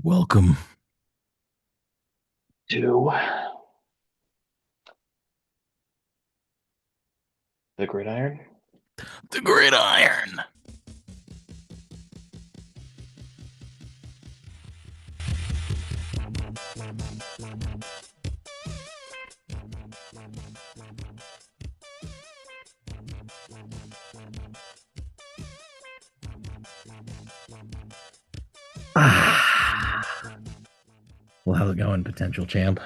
Welcome. To the gridiron. The Gridiron. Ah. Well, how's it going, potential champ?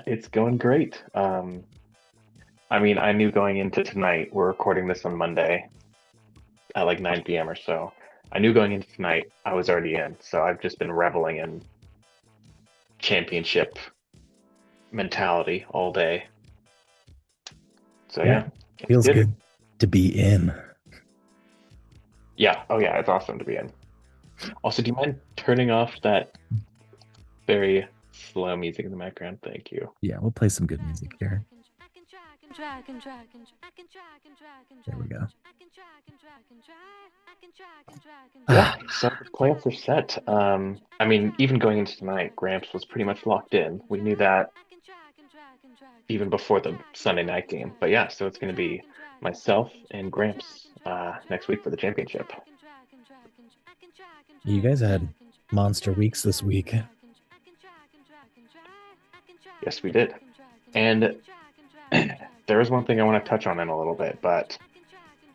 It's going great. I knew going into tonight, we're recording this on Monday at like 9 p.m. or so. I knew going into tonight I was already in, so I've just been reveling in championship mentality all day. So Yeah, yeah, it's feels good. good to be in. Yeah, oh yeah, it's awesome to be in. Also, do you mind turning off that very slow music in the background? Thank you. Yeah, we'll play some good music here. There we go. Yeah, Ah, so the playoffs are set. Even going into tonight, Gramps was pretty much locked in. We knew that even before the Sunday night game. But yeah, so it's going to be myself and Gramps next week for the championship. you guys had monster weeks this week. Yes, we did. And there is one thing I want to touch on in a little bit, but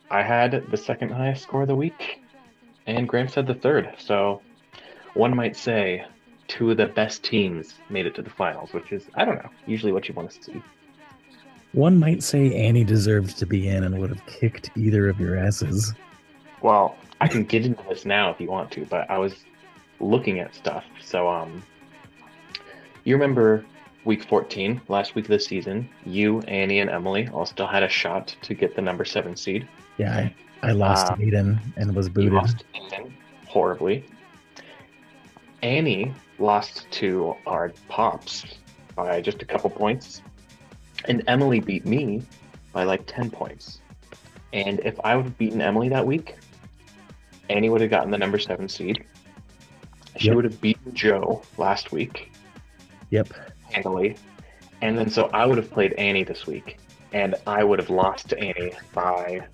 I had the second highest score of the week, and Gramps had the third. So one might say two of the best teams made it to the finals, which is, I don't know, usually what you want to see. One might say Annie deserved to be in and would have kicked either of your asses. Well, I can get into this now if you want to, but I was looking at stuff. You remember week 14, last week of the season, you, Annie, and Emily all still had a shot to get the number seven seed. Yeah, I lost to Um, Aiden and was you booted. lost to Aiden horribly. Annie lost to our Pops by just a couple points, and Emily beat me by like 10 points. And if I would have beaten Emily that week, Annie would have gotten the number seven seed. She Yep, would have beaten Joe last week yep. handily. And then so I would have played Annie this week, and I would have lost to Annie by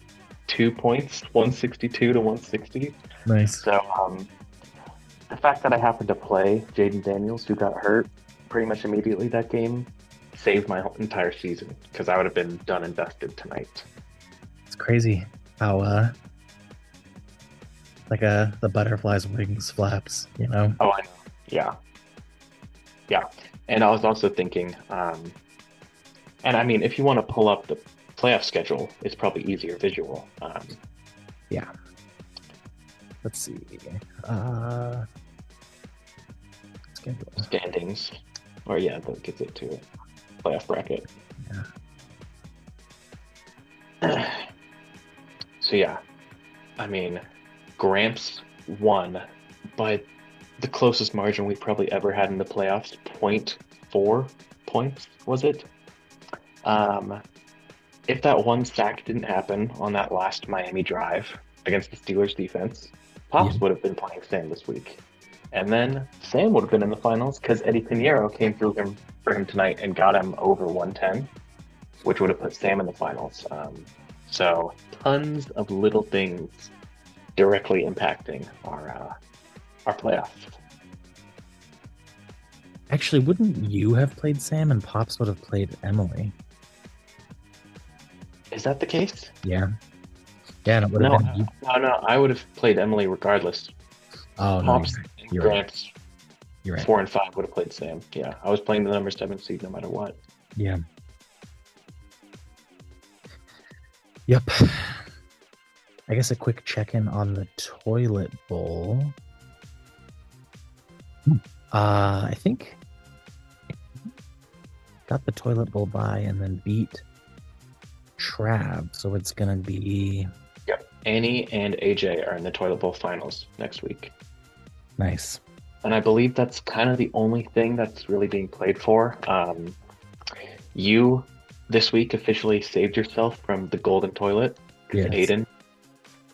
2 points, 162 to 160. Nice. So the fact that I happened to play Jaden Daniels, who got hurt pretty much immediately that game, saved my whole entire season because I would have been done and dusted tonight. It's crazy how the butterfly's wings flaps, you know? Oh, I know. Yeah, yeah. And I was also thinking, and I mean, if you want to pull up the playoff schedule, it's probably easier visual. Yeah. Let's see. Uh Schedule. Standings, or yeah, that gets it to playoff bracket. Yeah. So yeah, I mean, Gramps won by the closest margin we've probably ever had in the playoffs, point 0.4 points, was it? Um, if that one sack didn't happen on that last Miami drive against the Steelers defense, Yeah. Pops would have been playing Sam this week. And then Sam would have been in the finals because Eddie Pinheiro came through him for him tonight and got him over 110, which would have put Sam in the finals. So tons of little things directly impacting our playoffs. Actually, wouldn't you have played Sam and Pops would have played Emily? Is that the case? Yeah. Yeah, and it would have No, been you. no. I would have played Emily regardless. Oh no, Pops and you're right. Gramps You're right. 4 and 5 would have played Sam. Yeah, I was playing the number seven seed no matter what. Yeah. Yep. I guess a quick check-in on the toilet bowl. I think got the toilet bowl by and then beat Trav, so it's gonna be Yep. Annie and AJ are in the toilet bowl finals next week. nice. And I believe that's kind of the only thing that's really being played for. You this week officially saved yourself from the golden toilet because Yes. Aiden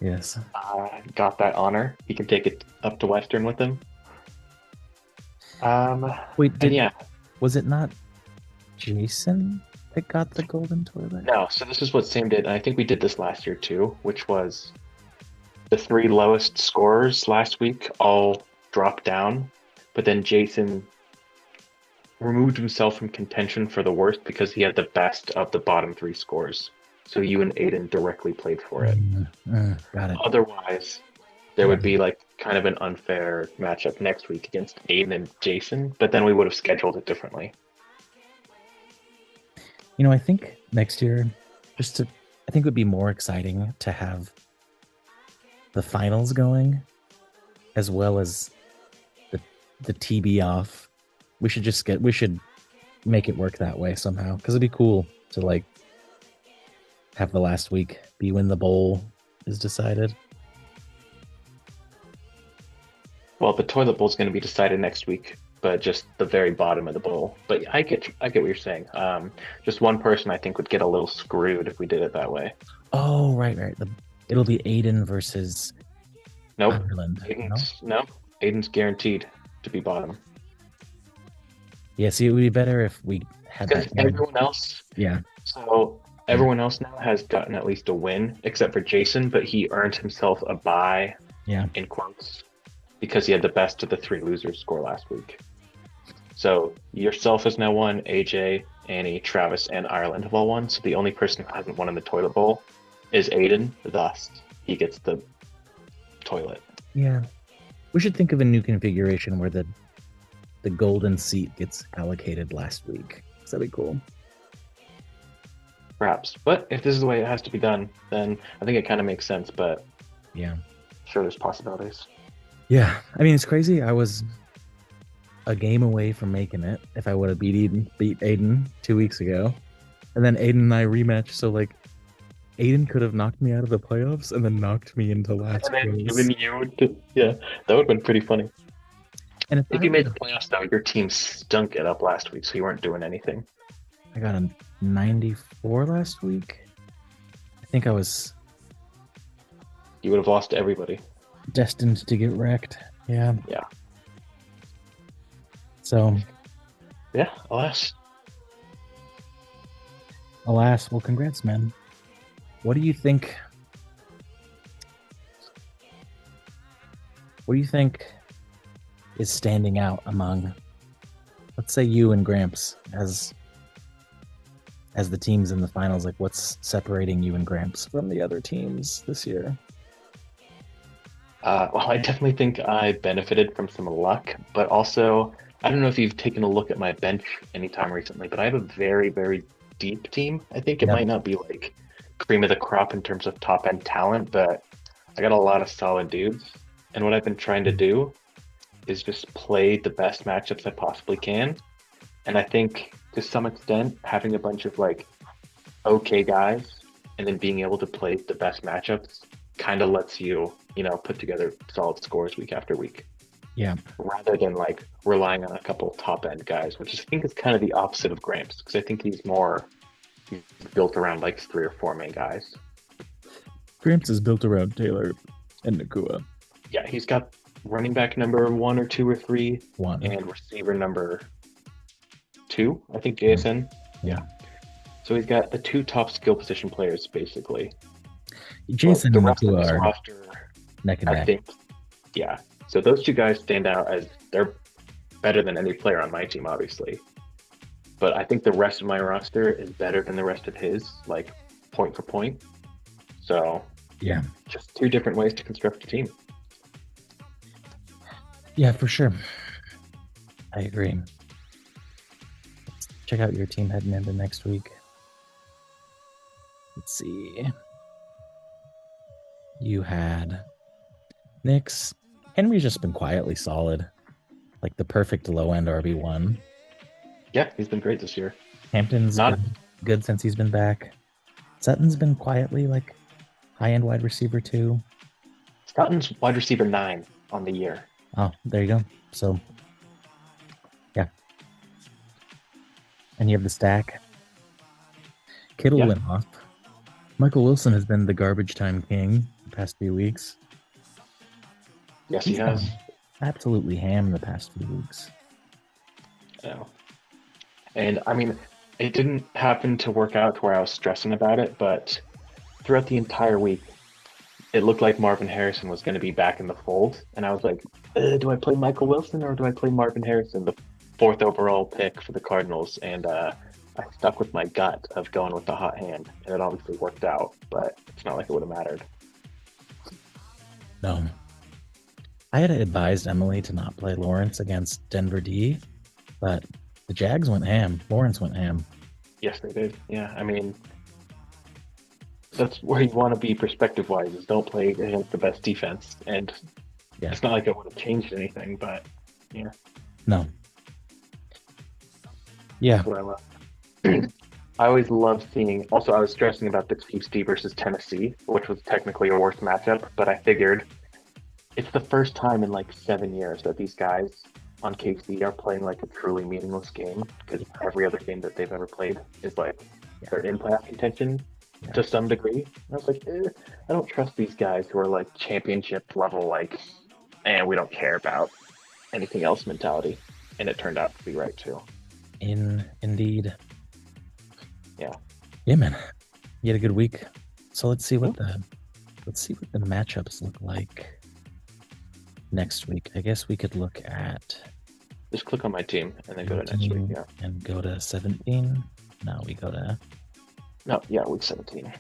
Yes. got that honor. He can take it up to Western with him. Um, Wait, and yeah, was it not Jason that got the golden toilet? no. So this is what Sam did, and I think we did this last year too, which was the three lowest scorers last week all dropped down, but then Jason removed himself from contention for the worst because he had the best of the bottom three scores. So you and Aiden directly played for it. Got it. Otherwise, there Yeah. would be like kind of an unfair matchup next week against Aiden and Jason, but then we would have scheduled it differently. I think next year, I think it would be more exciting to have the finals going as well as the TB off. We should make it work that way somehow because it'd be cool to like have the last week be when the bowl is decided. Well, the toilet bowl is going to be decided next week, but just the very bottom of the bowl. But I get what you're saying. Just one person I think would get a little screwed if we did it that way. Oh, right. It'll be Aiden versus Nope. Ireland. No, Aiden's guaranteed to be bottom. Yeah, see, it would be better if we had Because that game. everyone else, Yeah. so everyone else now has gotten at least a win, except for Jason, but he earned himself a bye Yeah. in quotes because he had the best of the three losers score last week. So yourself has now won, AJ, Annie, Travis, and Ireland have all won. So the only person who hasn't won in the toilet bowl is Aiden. Thus, he gets the toilet. Yeah. We should think of a new configuration where the golden seat gets allocated last week. That'd be cool. Perhaps. But if this is the way it has to be done, then I think it kind of makes sense. But Yeah. sure, there's possibilities. Yeah. I mean, it's crazy. I was a game away from making it if I would have beat Aiden 2 weeks ago. And then Aiden and I rematched. So, like, Aiden could have knocked me out of the playoffs and then knocked me into last And then place. even yeah, that would have been pretty funny. And If you made the playoffs, though, your team stunk it up last week, so you weren't doing anything. I got a 94 last week. I think I was You would have lost to everybody. destined to get wrecked. Yeah. Yeah. So, Yeah, alas. well, congrats, man. What do you think? What do you think is standing out among, let's say, you and Gramps as the teams in the finals? Like, what's separating you and Gramps from the other teams this year? Well, I definitely think I benefited from some luck, but also, I don't know if you've taken a look at my bench anytime recently, but I have a very, very deep team. I think it Yeah. might not be like cream of the crop in terms of top end talent, but I got a lot of solid dudes. And what I've been trying to do is just play the best matchups I possibly can. And I think to some extent, having a bunch of like okay guys and then being able to play the best matchups kind of lets you, put together solid scores week after week Yeah. rather than like relying on a couple top end guys, which I think is kind of the opposite of Gramps because I think he's built around like 3 or 4 main guys. Gramps is built around Taylor and Nakua. Yeah, he's got running back number 1 or 2 or 3 One. and receiver number 2, I think JSN. Yeah. So he's got the 2 top skill position players basically. Jason But and the rest of Nakua his are roster, neck and I neck. think, yeah. So those 2 guys stand out as they're better than any player on my team, obviously. But I think the rest of my roster is better than the rest of his, like point for point. So Yeah. just 2 different ways to construct a team. Yeah, for sure. I agree. Let's check out your team heading into next week. Let's see. You had Knicks. Henry's just been quietly solid. Like the perfect low end RB1. Yeah, he's been great this year. Hampton's Not- been good since he's been back. Sutton's been quietly like high end wide receiver 2. Scotton's wide receiver 9 on the year. Oh, there you go. So, yeah. And you have the stack. Kittle went off. Michael Wilson has been the garbage time king the past few weeks. Yes, He's he has. gone absolutely ham the past few weeks. You know. And I mean, it didn't happen to work out to where I was stressing about it, but throughout the entire week, it looked like Marvin Harrison was going to be back in the fold, and I was like, do I play Michael Wilson or do I play Marvin Harrison, the fourth overall pick for the Cardinals? And I stuck with my gut of going with the hot hand, and it obviously worked out, but it's not like it would have mattered. No, I had advised Emily to not play Lawrence against Denver D, but the Jags went ham. Lawrence went ham. Yes, they did. Yeah, I mean, that's where you want to be perspective wise, is don't play against the best defense. And Yeah, it's not like it would have changed anything, but yeah, no, yeah, that's what I love. I always love seeing. Also, I was stressing about the Chiefs D versus Tennessee, which was technically a worse matchup, but I figured it's the first time in like 7 years that these guys on KC are playing like a truly meaningless game because every other game that they've ever played is like yeah, they're in playoff contention yeah. to some degree. And I was like, I don't trust these guys who are like championship level, like, and we don't care about anything else mentality. And it turned out to be right too. Indeed. Yeah. Yeah, man. You had a good week. So Hmm. let's see what the matchups look like next week. I guess we could look at Just click on my team and then go your to next week. team Yeah. and go to 17. Now we go to No, yeah, week 17.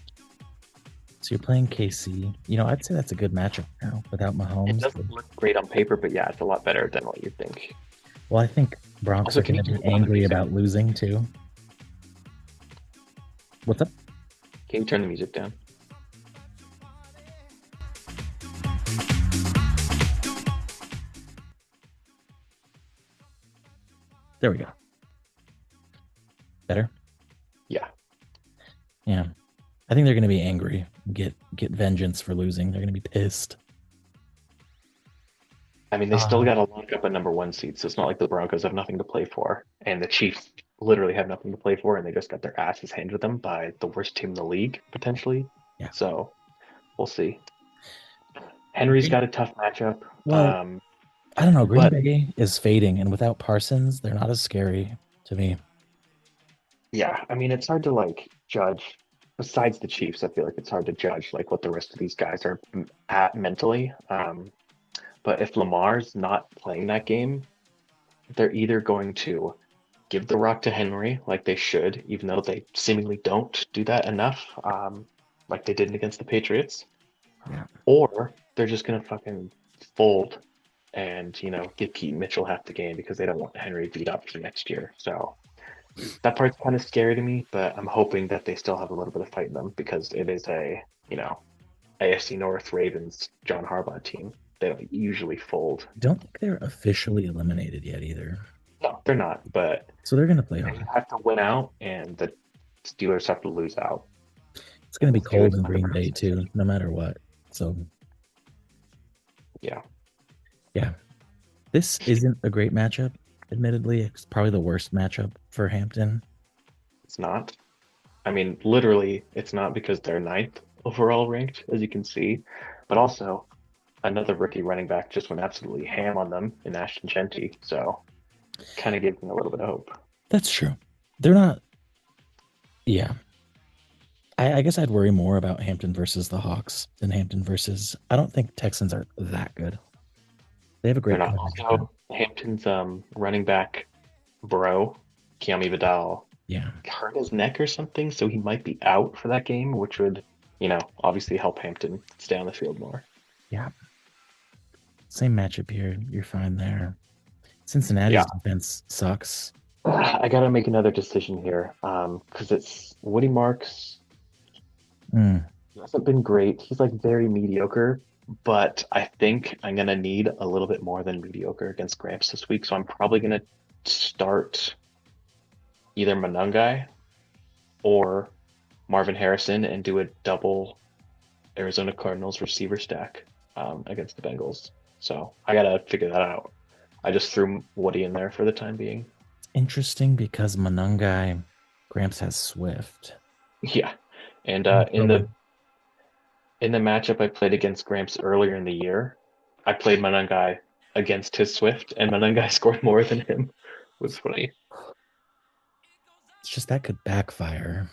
so you're playing KC. I'd say that's a good matchup now without It Mahomes. doesn't look great on paper, but yeah, it's a lot better than what you think. Well, I think Bronx Also, are can going you to be turn down the angry music? about losing too. What's up? Can you turn the music down? There we go. Better. Yeah. Yeah. I think they're going to be angry. Get vengeance for losing. They're going to be pissed. I mean, they still Uh, got to lock up a number one seed, so it's not like the Broncos have nothing to play for, and the Chiefs literally have nothing to play for, and they just got their asses handed to them by the worst team in the league potentially. yeah. So we'll see. Henry's got a tough matchup, Well, I don't know. Green but Bay is fading, and without Parsons, they're not as scary to me. yeah, I mean, it's hard to like judge. Besides the Chiefs, I feel like it's hard to judge like what the rest of these guys are at mentally. But if Lamar's not playing that game, they're either going to give the rock to Henry like they should, even though they seemingly don't do that enough, like they didn't against the Patriots, Yeah. or they're just gonna fucking fold and give Keaton Mitchell half the game because they don't want Henry beat up for next year. So that part's kind of scary to me, but I'm hoping that they still have a little bit of fight in them because it is a AFC North Ravens John Harbaugh team. They don't usually fold. Don't think they're officially eliminated yet either. No, they're not, but So they're going to play they hard. have to win out, and the Steelers have to lose out. It's going And to the be cold Steelers in play the Green Browns Bay next too, week. no matter what. So, Yeah, yeah. This isn't a great matchup, admittedly. It's probably the worst matchup for Hampton. it's not. I mean, literally, it's not because they're ninth overall ranked, as you can see, but also another rookie running back just went absolutely ham on them in Ashton Shenty. So, kind of gives me a little bit of hope. That's true. They're not, yeah. I guess I'd worry more about Hampton versus the Hawks than Hampton versus. I don't think Texans are that good. They have a They're great not. coverage, but Also, Hampton's running back bro, Kiami Vidal, yeah, hurt his neck or something, so he might be out for that game, which would, obviously help Hampton stay on the field more. yeah. Same matchup here. You're fine there. Yeah, Cincinnati's defense sucks. I gotta make another decision here, because it's Woody Marks. Mm, He hasn't been great. He's like very mediocre, but I think I'm gonna need a little bit more than mediocre against Gramps this week. So I'm probably gonna start either Manungai or Marvin Harrison and do a double Arizona Cardinals receiver stack against the Bengals. So I gotta figure that out. I just threw Woody in there for the time being. interesting because Monungai Gramps has Swift. Yeah, and So like, in the matchup I played against Gramps earlier in the year, I played Manungai against his Swift, and Manungai scored more than him. was funny. It's just that could backfire.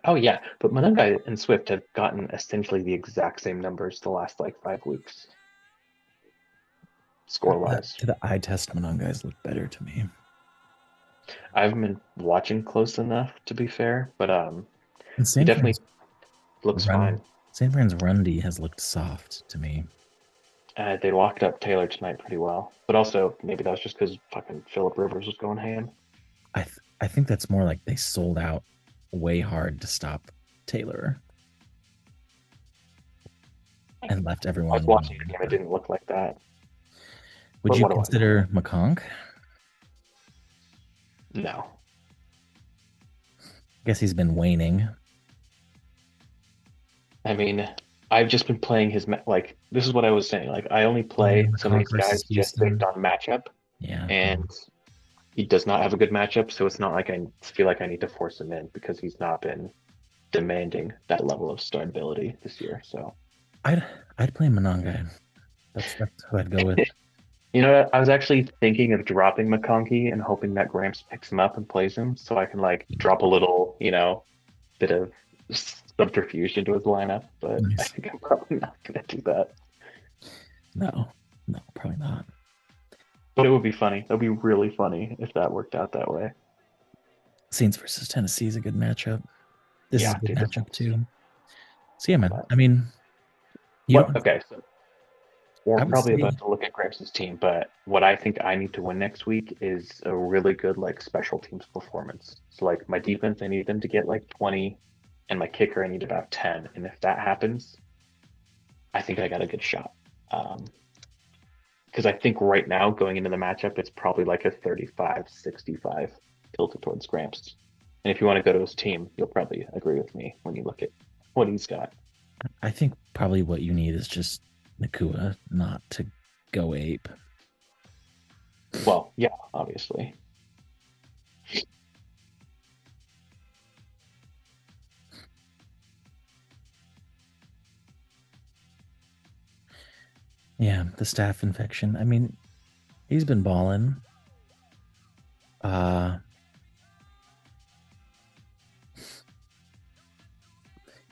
Oh yeah, but Monangai and Swift have gotten essentially the exact same numbers the last like 5 weeks, score wise. To the eye test, Mononga look better to me. I haven't been watching close enough to be fair, but And he definitely looks run fine. San Fran's run D has looked soft to me. They locked up Taylor tonight pretty well, but also maybe that was just because fucking Philip Rivers was going ham. I think that's more like they sold out way hard to stop Taylor and left I everyone was in one watching the lane. game; it didn't look like that. Would But you what do I know? consider McConk? No, I guess he's been waning. I mean, I've just been playing like this is what I was saying. Like I only Oh yeah, play some of McConk these versus guys just based Houston. on matchup, Yeah. and he does not have a good matchup, so it's not like I feel like I need to force him in because he's not been demanding that level of startability this year. So I'd I'd play Mononga. That's who I'd go with. you know what? I was actually thinking of dropping McConkey and hoping that Gramps picks him up and plays him so I can like drop a little, bit of subterfuge into his lineup, but I Nice. think I'm probably not gonna do that. No, no, probably not. But it would be funny. That would be really funny if that worked out that way. Saints versus Tennessee is a good matchup. This is a Yeah, good dude, this matchup one's too. So yeah, man. but I mean, you what don't. okay, so we're I would probably say, about to look at Gramps' team, but what I think I need to win next week is a really good like special teams performance. So like my defense, I need them to get like 20, and my kicker, I need about 10. And if that happens, I think I got a good shot. Because I think right now going into the matchup, it's probably like a 35-65 tilted towards Gramps. And if you want to go to his team, you'll probably agree with me when you look at what he's got. I think probably what you need is just Nakua not to go ape. Well, yeah, obviously. Yeah, the staph infection. I mean, he's been balling. Uh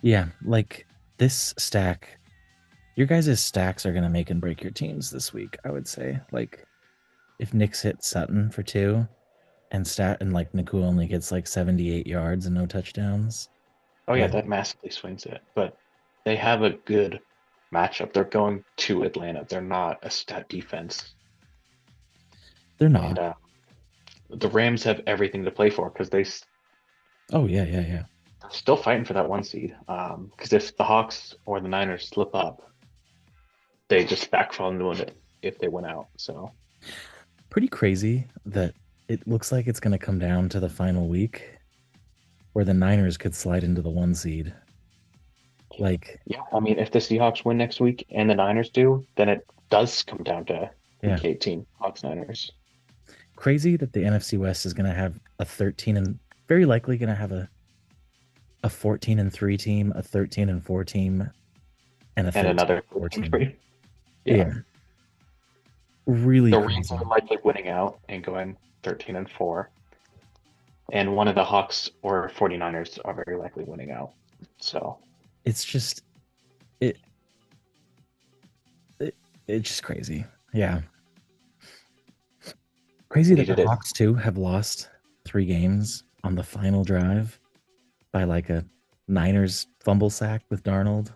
yeah, like this stack, your guys' stacks are gonna make and break your teams this week, I would say. Like if Knicks hit Sutton for two and like Nakua only gets like 78 yards and no touchdowns. Oh yeah, Like that massively swings it. But they have a good matchup. They're going to Atlanta. They're not a stat defense, they're and not. the Rams have everything to play for because Oh yeah, yeah, yeah. they're still fighting for that one seed. Because if the Hawks or the Niners slip up, they just backfall into it if they win out. So Pretty crazy that it looks like it's gonna come down to the final week where the Niners could slide into the one seed. Like, yeah, I mean, if the Seahawks win next week and the Niners do, then it does come down to yeah, week 18, Hawks Niners. crazy that the NFC West is going to have a 13 and very likely going to have a 14 and 3 team, a 13 and 4 team, and a And 13 another and 4 team. 3. Yeah. Yeah, really The Rams are crazy. likely winning out and going 13-4. And one of the Hawks or 49ers are very likely winning out. So It's just it, it it's just crazy. Yeah. Crazy that the needed it. Hawks too have lost 3 games on the final drive by like a Niners fumble sack with Darnold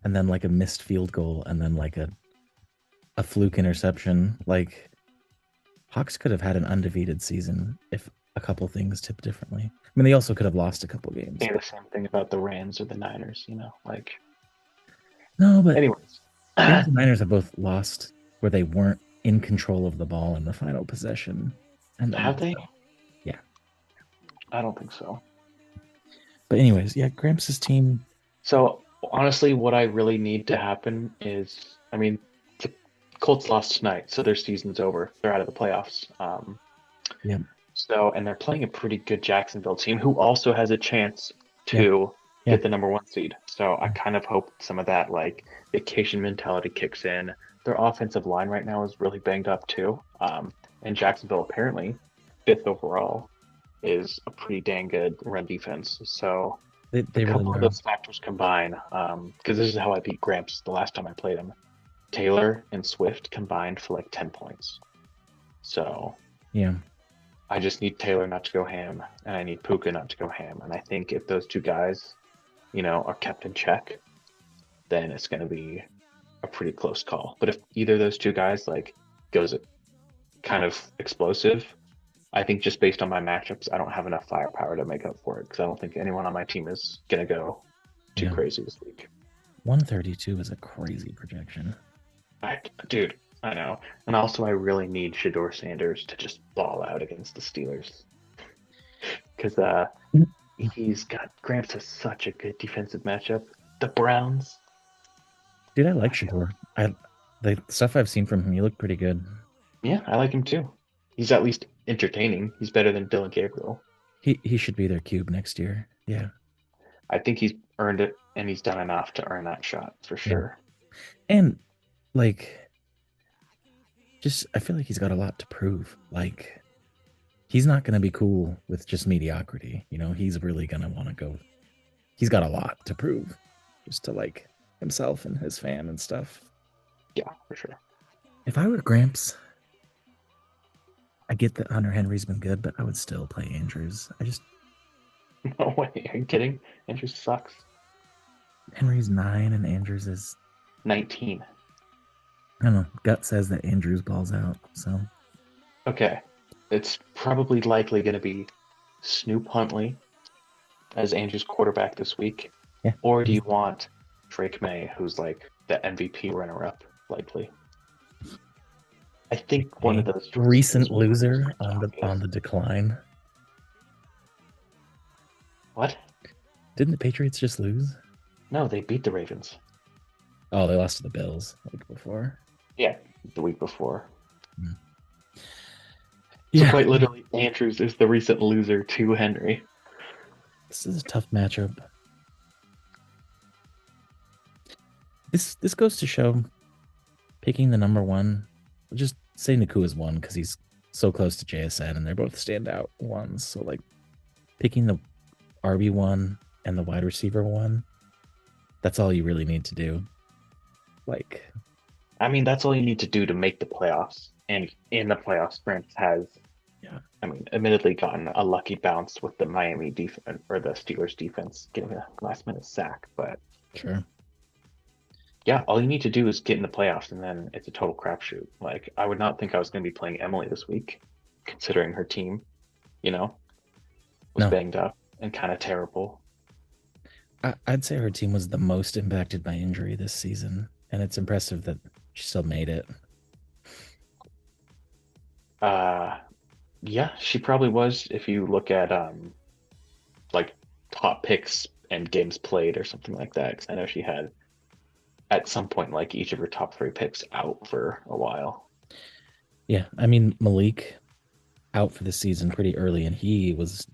and then like a missed field goal and then like a fluke interception. Like Hawks could have had an undefeated season if a couple things tipped differently. I mean, they also could have lost a couple games. Say the same thing about the Rams or the Niners, like No, but anyways. Rams Have and Niners have both lost where they weren't in control of the ball in the final possession, and then they? yeah. I don't think so. But anyways, yeah, Gramps' team. So honestly, what I really need to happen is, I mean, the Colts lost tonight, so their season's over. They're out of the playoffs. Yeah, And they're playing a pretty good Jacksonville team who also has a chance yeah, to yeah. get the number one seed. So I kind of hope some of that like vacation mentality kicks in. Their offensive line right now is really banged up too. and Jacksonville apparently fifth overall is a pretty dang good run defense. So a They really couple of are. those factors combine, because this is how I beat Gramps the last time I played him. Taylor and Swift combined for like 10 points. So Yeah. I just need Taylor not to go ham, and I need Puka not to go ham. And I think if those two guys, are kept in check, then it's going to be a pretty close call. But if either of those two guys like goes kind of explosive, I think just based on my matchups, I don't have enough firepower to make up for it because I don't think anyone on my team is going to go too Yeah. crazy this week. 132 is a crazy projection. Dude, I know. And also, I really need Shador Sanders to just ball out against the Steelers because he's got Gramps has such a good defensive matchup. The Browns. Dude, I like Shador. The stuff I've seen from him, he looked pretty good. Yeah, I like him too. He's at least entertaining. He's better than Dylan Gabriel. He should be their cube next year. Yeah. I think he's earned it and he's done enough to earn that shot for Yeah. sure. And like just I feel like he's got a lot to prove. Like he's not going to be cool with just mediocrity. He's really going to want to go. He's got a lot to prove just to like himself and his fan and stuff. Yeah, for sure. If I were Gramps, I get that Hunter Henry's been good, but I would still play Andrews. No way. Are you kidding? Andrews sucks. Henry's 9 and Andrews is 19. I don't know. Gut says that Andrews balls out. So Okay. It's probably likely going to be Snoop Huntley as Andrews quarterback this week. yeah. Or do you want Drake May, who's like the MVP runner up, likely? I think one of those recent loser on the decline. What? Didn't the Patriots just lose? No, they beat the Ravens. Oh, they lost to the Bills like before. Yeah, the week before. Yeah. So quite literally, Andrews is the recent loser to Henry. This is a tough matchup. This goes to show picking the number one. Just say Nakua's one because he's so close to JSN and they're both standout ones. So like picking the RB1 and the wide receiver one, that's all you really need to do. Like, I mean, that's all you need to do to make the playoffs. And in the playoffs, Grant has, admittedly gotten a lucky bounce with the Miami defense or the Steelers defense getting a last minute sack. But sure. Yeah, all you need to do is get in the playoffs, and then it's a total crapshoot. Like, I would not think I was going to be playing Emily this week, considering her team, was banged up and kind of terrible. I'd say her team was the most impacted by injury this season, and it's impressive that she still made it. Yeah, she probably was if you look at like top picks and games played or something like that. Because I know she had at some point like each of her top 3 picks out for a while. Yeah, I mean Malik out for the season pretty early, and he was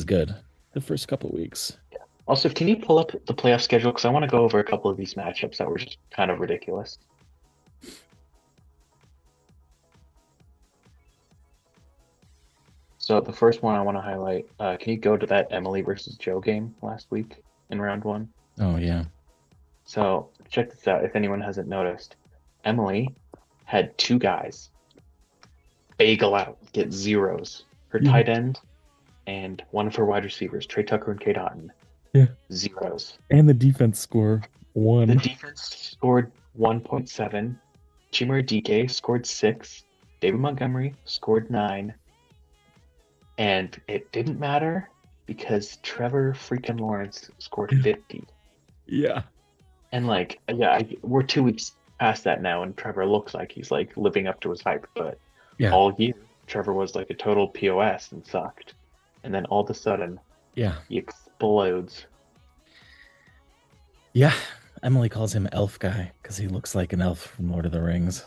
good the first couple of weeks. Yeah. Also, can you pull up the playoff schedule? Because I want to go over a couple of these matchups that were just kind of ridiculous. So the first one I want to highlight, can you go to that Emily versus Joe game last week in round 1? Oh, yeah. So check this out. If anyone hasn't noticed, Emily had 2 guys bagel out, get zeros. Her tight end and one of her wide receivers, Trey Tucker and Kate Otten, zeros. And the defense score 1. The defense scored 1.7. Chimere Dike scored 6. David Montgomery scored 9. And it didn't matter because Trevor freaking Lawrence scored 50. Yeah. And we're 2 weeks past that now, and Trevor looks like he's like living up to his hype. But all year, Trevor was like a total POS and sucked. And then all of a sudden, he explodes. Yeah. Emily calls him Elf Guy because he looks like an elf from Lord of the Rings.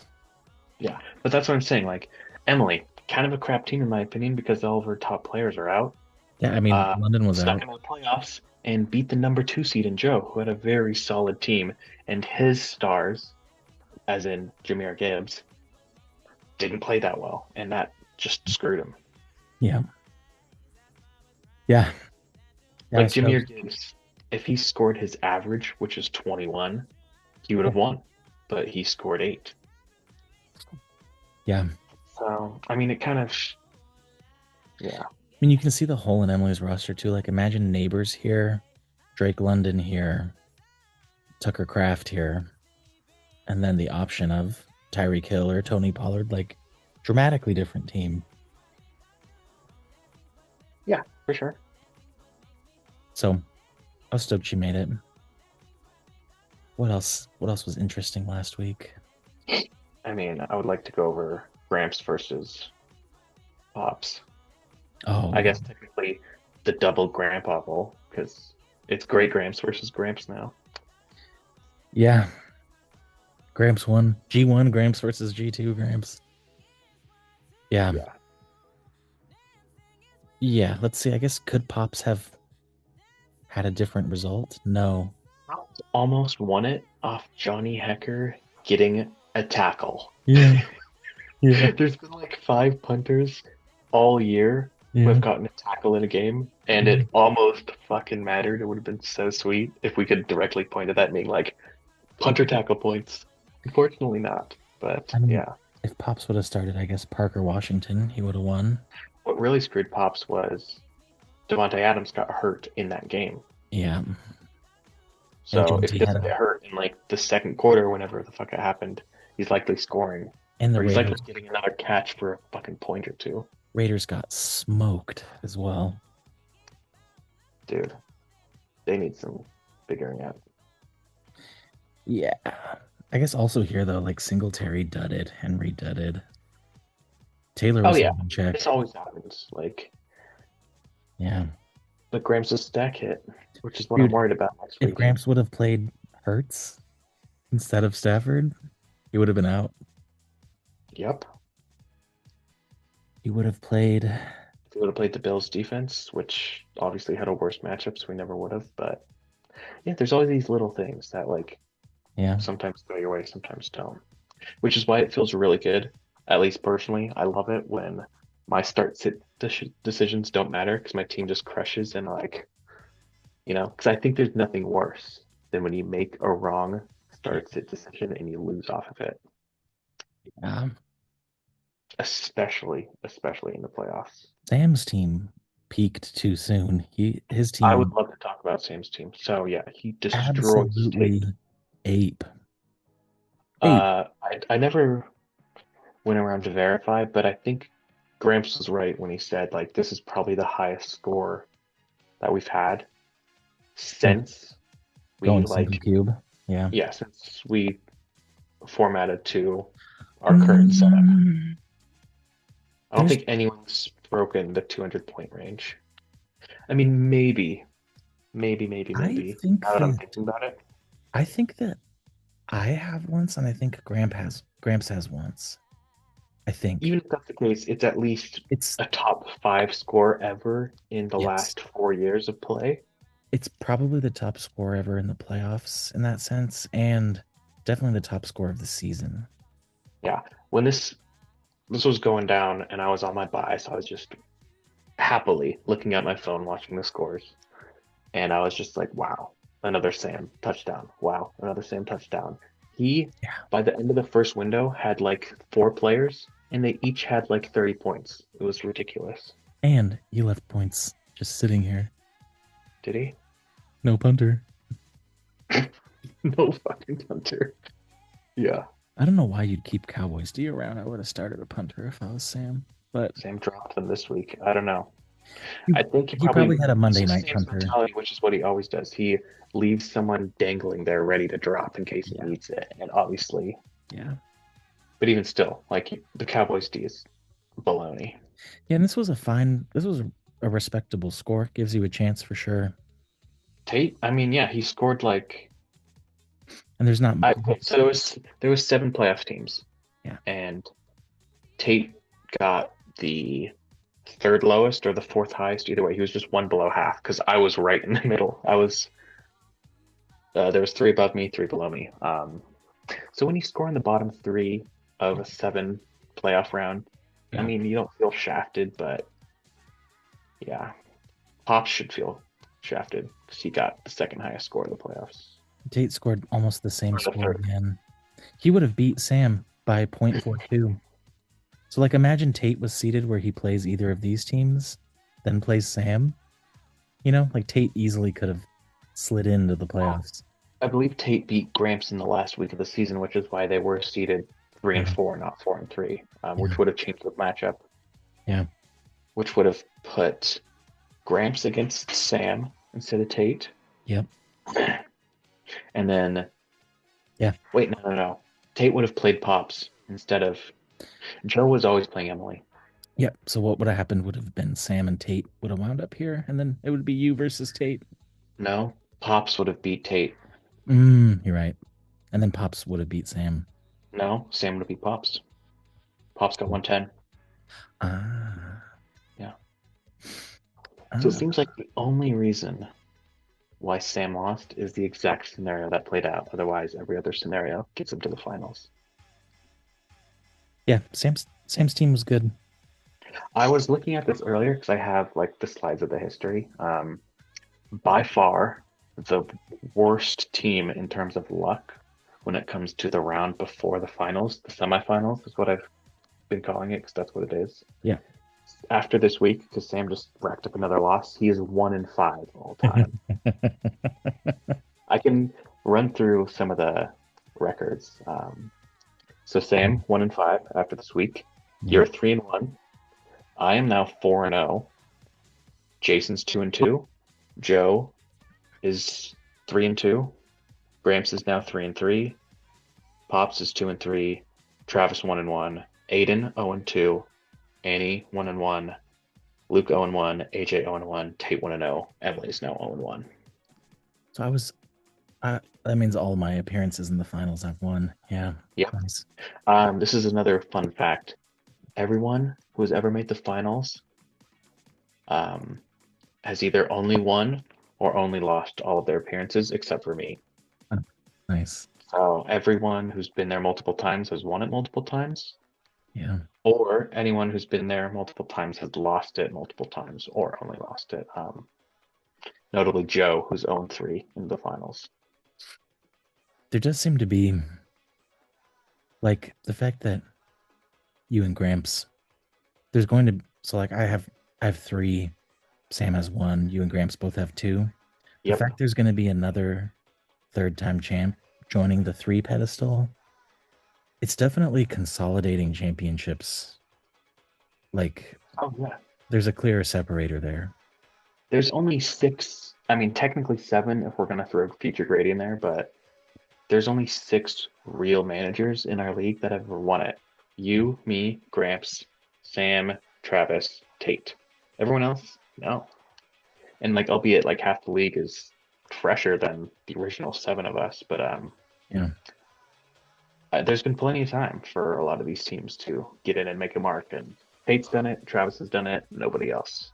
Yeah, but that's what I'm saying. Like, Emily, kind of a crap team in my opinion because all of her top players are out. Yeah, I mean, London was stuck out. in the playoffs and beat the number 2 seed in Joe, who had a very solid team. And his stars, as in Jahmyr Gibbs, didn't play that well, and that just screwed him. Yeah. Yeah. Yeah, I Like Jameer suppose. Gibbs, if he scored his average, which is 21, he would Yeah. have won, but he scored 8. Yeah. So, I mean, it kind of, yeah, I mean, you can see the hole in Emily's roster too. Like, imagine Neighbors here, Drake London here, Tucker Craft here, and then the option of Tyreek Hill or Tony Pollard. Like, dramatically different team. yeah, for sure. So I was stoked she made it. What else? What else was interesting last week? I mean, I would like to go over Gramps versus Pops. Oh I yeah, guess technically the double Grandpa Bowl, because it's Great Gramps versus Gramps now. yeah. Gramps won. G1 Gramps versus G2 Gramps. Yeah, Yeah. yeah. Let's see. I guess could Pops have had a different result? No. Pops almost won it off Johnny Hecker getting a tackle. Yeah, yeah, There's been like 5 punters all year who yeah. have gotten a tackle in a game, and Yeah. it almost fucking mattered. It would have been so sweet if we could directly point to that being like punter tackle points. Unfortunately not. But I mean, yeah. if Pops would have started, I guess Parker Washington, he would have won. What really screwed Pops was Devontae Adams got hurt in that game. Yeah. And So if he Jonesy had doesn't get a hurt in like the second quarter, whenever the fuck it happened, he's likely scoring. and the Or he's likely Raiders getting another catch for a fucking point or two. Raiders got smoked as well. Dude, they need some figuring out. Yeah. I guess also here though, like Singletary dudded, Henry dudded. Taylor Oh was yeah, holding this check. always happens. Like Yeah. the Grams' stack hit, which is what I'm Dude, worried about next if week. Gramps would have played Hurts instead of Stafford, he would have been out. Yep. He would have played. If we would have played the Bills defense, which obviously had a worse matchup, so we never would have. But yeah, there's always these little things that like Yeah. sometimes go your way, sometimes don't. Which is why it feels really good. At least personally, I love it when my start sit decisions don't matter because my team just crushes and like, because I think there's nothing worse than when you make a wrong start sit decision and you lose off of it, Yeah. especially in the playoffs. Sam's team peaked too soon. His I would team love to talk about Sam's team. So yeah, he destroys absolutely Tate. ape. Ape. I never went around to verify, but I think Gramps was right when he said like this is probably the highest score that we've had Since since we going single like cube. Yeah. yeah, since we formatted to our current setup. Mm, I don't there's think anyone's broken the 200 point range. I mean, maybe, maybe, maybe, I maybe. think Now that I'm that thinking about it, I think that I have once and I think Gramps has once. I think. even if that's the case, it's at least It's a top 5 score ever in the yes. last 4 years of play. It's probably the top score ever in the playoffs in that sense, and definitely the top score of the season. Yeah, when this was going down and I was on my bye, so I was just happily looking at my phone watching the scores, and I was just like, wow, another Sam touchdown. Wow, another Sam touchdown. He, Yeah. by the end of the first window, had like 4 players, and they each had like 30 points. It was ridiculous. And he left points just sitting here. Did he? No punter. No fucking punter. Yeah, I don't know why you'd keep Cowboys D around. I would have started a punter if I was Sam. But Sam dropped them this week. I don't know. he, I think he probably had a this Monday is night Sam's punter. mentality, which is what he always does. He leaves someone dangling there ready to drop in case he Yeah. needs it. And obviously, Yeah. but even still, like the Cowboys D is baloney. Yeah, and this was a respectable score. Gives you a chance for sure. Tate, I mean, yeah, he scored like And there's not okay, so there was 7 playoff teams, yeah. and Tate got the third lowest or the fourth highest. Either way, he was just one below half because I was right in the middle. There was 3 above me, 3 below me. So when you score in the bottom 3 of a 7 playoff round. I Yeah. mean, you don't feel shafted, but yeah, Pops should feel shafted because he got the second highest score of the playoffs. Tate scored almost the same Or the score third. again. He would have beat Sam by 0.42. So, like, imagine Tate was seated where he plays either of these teams, then plays Sam. Like Tate easily could have slid into the playoffs. I believe Tate beat Gramps in the last week of the season, which is why they were seeded 3-4, not 4-3, Yeah. which would have changed the matchup, Yeah. which would have put Gramps against Sam instead of Tate. Yep. And then, Yeah. wait, no. Tate would have played Pops instead of Joe was always playing Emily. Yep. So what would have happened would have been Sam and Tate would have wound up here, and then it would be you versus Tate. No, Pops would have beat Tate. You're right. And then Pops would have beat Sam. No, Sam would have beat Pops. Pops got 110. Ah. Yeah. So it Ah. seems like the only reason why Sam lost is the exact scenario that played out. Otherwise, every other scenario gets him to the finals. Yeah. Sam's team was good. I was looking at this earlier because I have like the slides of the history. By far, the worst team in terms of luck when it comes to the round before the finals, the semifinals is what I've been calling it because that's what it is. Yeah. After this week, because Sam just racked up another loss, he is 1-5 all time. I can run through some of the records. So Sam 1-5 after this week. You're 3-1. I am now 4-0. Jason's 2-2. Joe is 3-2. Gramps is now 3-3. Pops is 2-3. Travis 1-1. Aiden 0-2. Annie 1-1. Luke 0-1. AJ 0-1. Tate 1-0. Emily is now 0-1. So that means all my appearances in the finals I've won. Yeah. Yep. Nice. This is another fun fact. Everyone who has ever made the finals has either only won or only lost all of their appearances except for me. Oh, nice. So everyone who's been there multiple times has won it multiple times. Yeah. Or anyone who's been there multiple times has lost it multiple times or only lost it. Notably Joe, who's 0-3 in the finals. There does seem to be like the fact that you and Gramps, there's going to I have 3, Sam has 1, you and Gramps both have 2. The Yep. fact there's going to be another third-time champ joining the 3 pedestal, it's definitely consolidating championships. Like, oh yeah, there's a clear separator there. There's only 6. I mean, technically 7 if we're gonna throw future Grady in there, but there's only 6 real managers in our league that have won it. You, me, Gramps, Sam, Travis, Tate. Everyone else, no. And like, albeit like half the league is fresher than the original 7 of us, but Yeah. there's been plenty of time for a lot of these teams to get in and make a mark. And Tate's done it, Travis has done it, nobody else.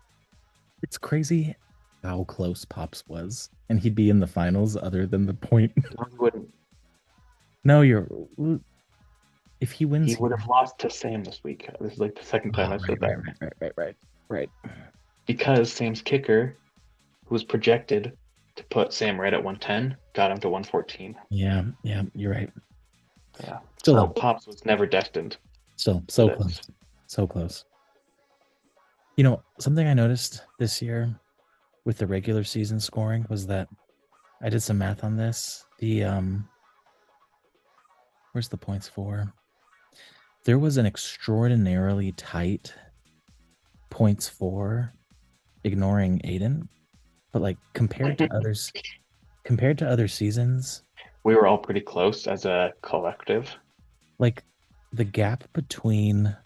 It's crazy how close Pops was, and he'd be in the finals other than the point. No, he wouldn't. No, if he wins, He would have lost to Sam this week. This is like the second time I said that. Right. Because Sam's kicker, who was projected to put Sam right at 110, got him to 114. Yeah, you're right. Yeah. Still, so Pops was never destined. Still, so close. So close. Something I noticed this year with the regular season scoring was that I did some math on this. Where's the points for? There was an extraordinarily tight points for, ignoring Aiden, but like compared to other seasons, we were all pretty close as a collective. Like the gap between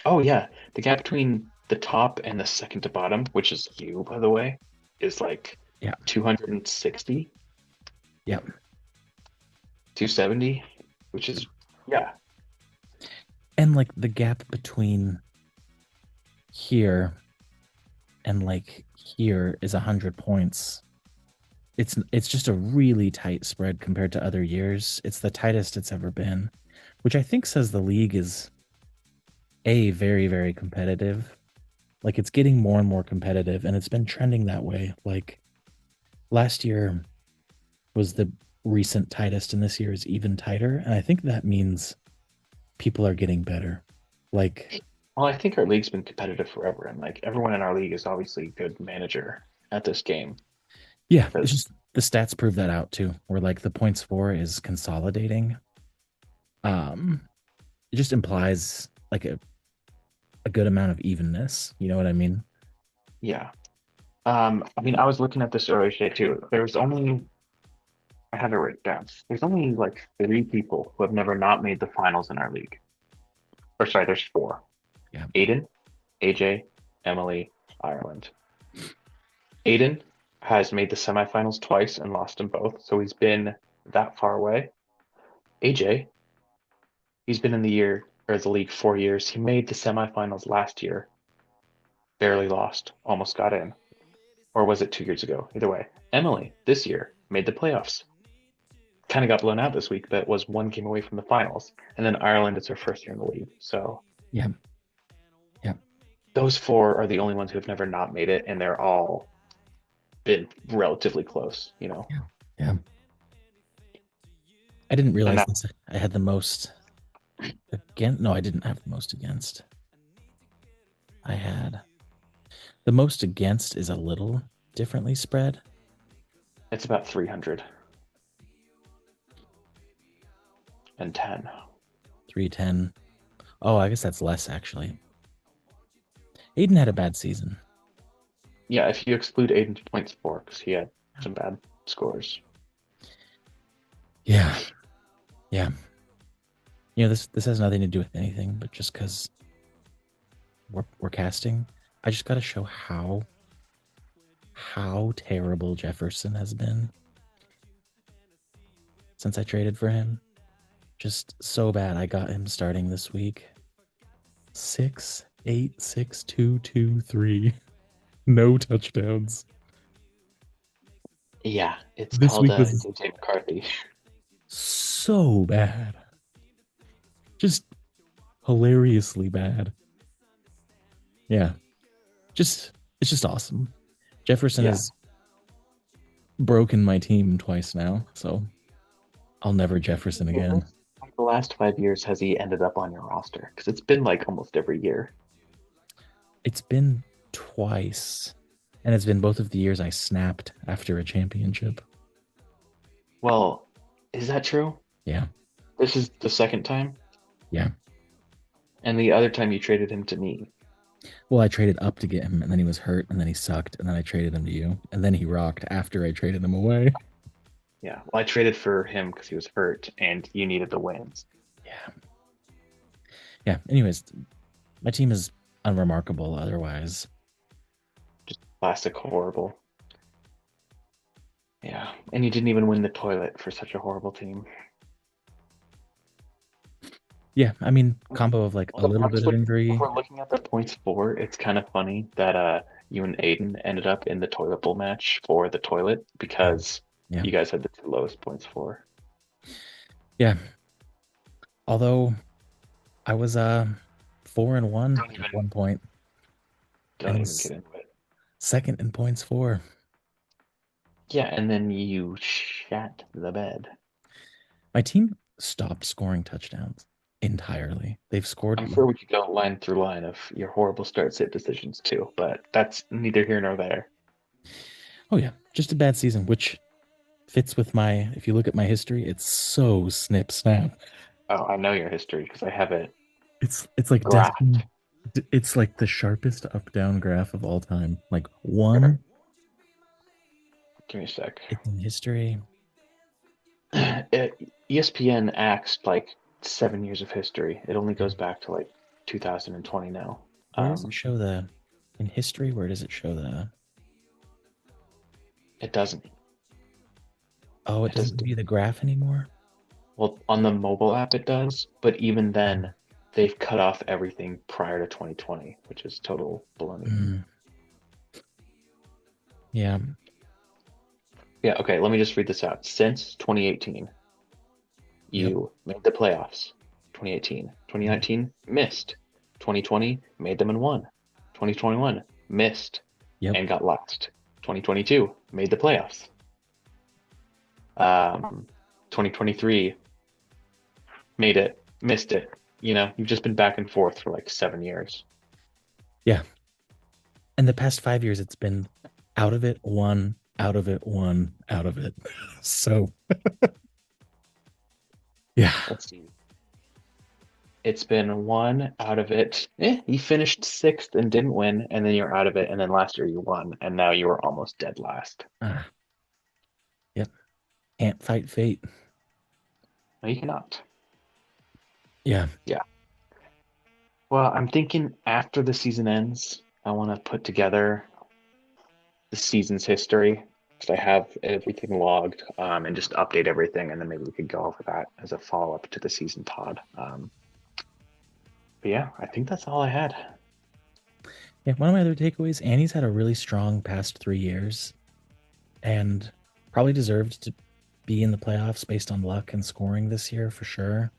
the gap between the top and the second to bottom, which is you, by the way, is like 260. Yep. 270, which is and like the gap between here and like here is 100 points. It's just a really tight spread compared to other years. It's the tightest it's ever been, which I think says the league is very, very competitive. Like it's getting more and more competitive, and it's been trending that way. Like last year was the recent tightest, and this year is even tighter. And I think that means people are getting better. Like, Well, I think our league's been competitive forever, and like everyone in our league is obviously a good manager at this game. yeah, it's Because just the stats prove that out too. Where like the points for is consolidating. Um, it just implies like a good amount of evenness. You know what I mean? yeah, I mean, I was looking at this earlier today too. There's only I have it written down. There's only like three people who have never not made the finals in our league. Or sorry, there's four. Yeah, Aiden, AJ, Emily, Ireland. Aiden has made the semifinals twice and lost them both, so he's been that far away. AJ, he's been in the year or the league 4 years. He made the semifinals last year, barely lost, almost got in. Or was it 2 years ago? Either way. Emily, this year, made the playoffs. Kind of got blown out this week, but was one game away from the finals. And then Ireland, it's her first year in the league. So yeah, yeah, those four are the only ones who have never not made it, and they're all been relatively close, you know. yeah, yeah. I didn't And realize that this. I had the most against. No, I didn't have the most against. I had the most against is a little differently spread. it's about 310. 310. Oh, I guess that's less actually. Aiden had a bad season. Yeah, if you exclude Aiden's points for, because he had some bad scores. Yeah, yeah. This has nothing to do with anything, but just because we're casting, I just got to show how terrible Jefferson has been since I traded for him. Just so bad. I got him starting this week. 6, 8, 6, 2, 2, 3. No touchdowns. Yeah, it's This called week was JJ McCarthy. so bad. Just hilariously bad. Yeah. Just it's just awesome. Jefferson Yeah. has broken my team twice now, so I'll never Jefferson When again. like the last 5 years has he ended up on your roster? Because it's been like almost every year. It's been twice, and it's been both of the years I snapped after a championship. Well, is that true? Yeah. This is the second time, Yeah. and the other time you traded him to me. Well, I traded up to get him, and then he was hurt, and then he sucked, and then I traded him to you, and then he rocked after I traded him away. Yeah, well, I traded for him because he was hurt, and you needed the wins. Yeah. Yeah. Anyways, my team is unremarkable otherwise. Just classic horrible. Yeah, and you didn't even win the toilet for such a horrible team. Yeah. I mean, combo of like a The little bit points of look, if injury. we're looking at the points for, it's kind of funny that you and Aiden ended up in the toilet bowl match for the toilet Yeah. because Yeah. you guys had the two lowest points for. Yeah. Although I was 4-1 Don't at even one point, and don't even get was into it. second in points for. Yeah, and then you shat the bed. My team stopped scoring touchdowns entirely. They've scored I'm like, sure we could go line through line of your horrible start sit decisions too, but that's neither here nor there. oh yeah, just a bad season, which fits with my. If you look at my history, it's so snip snap. Oh, I know your history because I have it It's like graphed. destined. It's like the sharpest up down graph of all time. Like Here, one, give me a sec. it's in history. ESPN acts like 7 years of history. It only goes back to like 2020 now. Where does it Um, show the in history? Where does it show the? it doesn't. Oh, it It doesn't doesn't. give you the graph anymore. Well, on the mobile app it does, but even then, they've cut off everything prior to 2020, which is total baloney. Mm, yeah, Yeah, okay, let me just read this out. Since 2018, yep. you made the playoffs. 2018. 2019, missed. 2020 made them and won. 2021 missed Yep. and got last. 2022 made the playoffs. 2023 made it, missed it. You've just been back and forth for like 7 years. Yeah. And the past 5 years, it's been out of it, one, out of it, one, out of it. So, yeah. Let's see. It's been one out of it. You finished sixth and didn't win, and then you're out of it. And then last year you won, and now you were almost dead last. Ah, yep. Can't fight fate. No, you cannot. Yeah. Yeah. Well, I'm thinking after the season ends, I want to put together the season's history because I have everything logged and just update everything, and then maybe we could go over that as a follow up to the season pod. But yeah, I think that's all I had. Yeah. One of my other takeaways, Annie's had a really strong past 3 years and probably deserved to be in the playoffs based on luck and scoring this year for sure.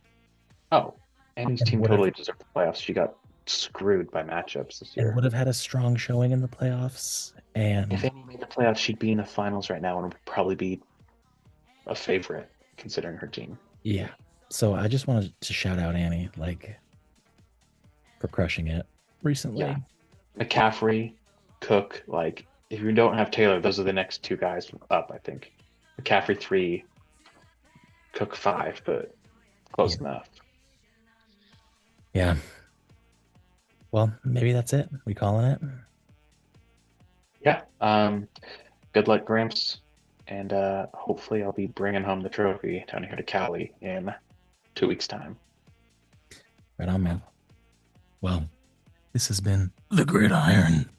Oh, Annie's And team would have totally deserved the playoffs. She got screwed by matchups this and year. would have had a strong showing in the playoffs. If And Annie made the playoffs, she'd be in the finals right now and would probably be a favorite considering her team. yeah. So I just wanted to shout out Annie, like for crushing it Yeah, recently. McCaffrey, Cook, like if you don't have Taylor, those are the next two guys up, I think. McCaffrey 3, Cook 5, but Yeah. close enough. Yeah. Well, maybe that's it. We calling it? Yeah. Good luck, Gramps, and hopefully I'll be bringing home the trophy down here to Cali in 2 weeks' time. Right on, man. Well, this has been the Gridiron.